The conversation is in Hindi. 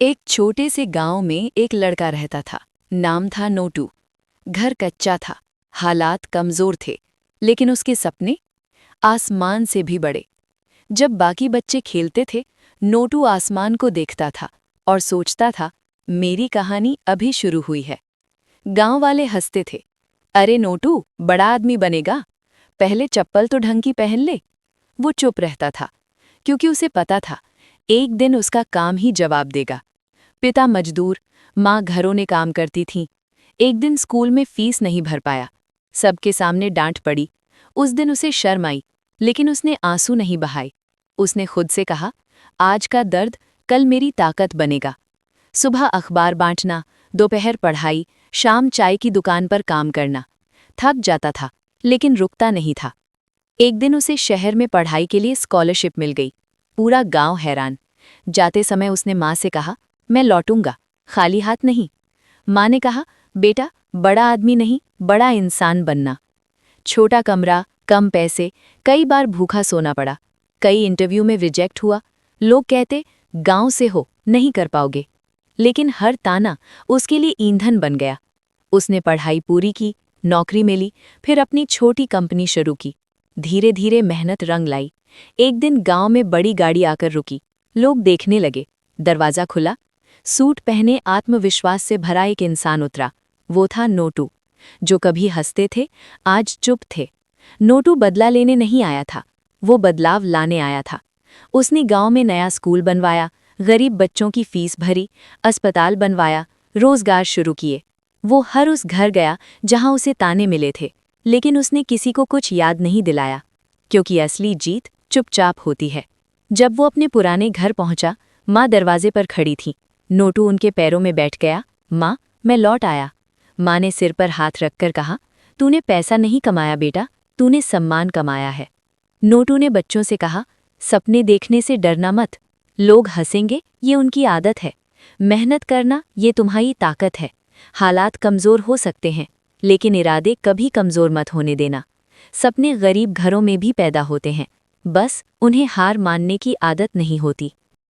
एक छोटे से गांव में एक लड़का रहता था। नाम था नोटू। घर कच्चा था, हालात कमजोर थे, लेकिन उसके सपने आसमान से भी बड़े। जब बाकी बच्चे खेलते थे, नोटू आसमान को देखता था और सोचता था, मेरी कहानी अभी शुरू हुई है। गांव वाले हंसते थे। अरे नोटू, बड़ा आदमी बनेगा, पहले चप्पल तो ढंग की पहन ले। वो चुप रहता था, क्योंकि उसे पता था एक दिन उसका काम ही जवाब देगा। पिता मजदूर, माँ घरों ने काम करती थीं। एक दिन स्कूल में फीस नहीं भर पाया, सबके सामने डांट पड़ी। उस दिन उसे शर्म आई, लेकिन उसने आंसू नहीं बहाए। उसने खुद से कहा, आज का दर्द कल मेरी ताकत बनेगा। सुबह अखबार बांटना, दोपहर पढ़ाई, शाम चाय की दुकान पर काम करना। थक जाता था, लेकिन रुकता नहीं था। एक दिन उसे शहर में पढ़ाई के लिए स्कॉलरशिप मिल गई। पूरा गांव हैरान। जाते समय उसने माँ से कहा, मैं लौटूंगा, खाली हाथ नहीं। माँ ने कहा, बेटा, बड़ा आदमी नहीं, बड़ा इंसान बनना। छोटा कमरा, कम पैसे, कई बार भूखा सोना पड़ा। कई इंटरव्यू में रिजेक्ट हुआ। लोग कहते, गांव से हो, नहीं कर पाओगे। लेकिन हर ताना उसके लिए ईंधन बन गया। उसने पढ़ाई पूरी की, नौकरी मिली, फिर अपनी छोटी कंपनी शुरू की। धीरे धीरे मेहनत रंग लाई। एक दिन गांव में बड़ी गाड़ी आकर रुकी। लोग देखने लगे। दरवाजा खुला। सूट पहने आत्मविश्वास से भरा एक इंसान उतरा। वो था नोटू। जो कभी हंसते थे, आज चुप थे। नोटू बदला लेने नहीं आया था, वो बदलाव लाने आया था। उसने गांव में नया स्कूल बनवाया, गरीब बच्चों की फीस भरी, अस्पताल बनवाया, रोजगार शुरू किए। वो हर उस घर गया जहां उसे ताने मिले थे, लेकिन उसने किसी को कुछ याद नहीं दिलाया, क्योंकि असली जीत चुपचाप होती है। जब वो अपने पुराने घर पहुंचा, माँ दरवाजे पर खड़ी थी। नोटू उनके पैरों में बैठ गया। माँ, मैं लौट आया। माँ ने सिर पर हाथ रखकर कहा, तूने पैसा नहीं कमाया बेटा, तूने सम्मान कमाया है। नोटू ने बच्चों से कहा, सपने देखने से डरना मत। लोग हंसेंगे, ये उनकी आदत है। मेहनत करना, ये तुम्हारी ताकत है। हालात कमज़ोर हो सकते हैं, लेकिन इरादे कभी कमज़ोर मत होने देना। सपने गरीब घरों में भी पैदा होते हैं, बस उन्हें हार मानने की आदत नहीं होती।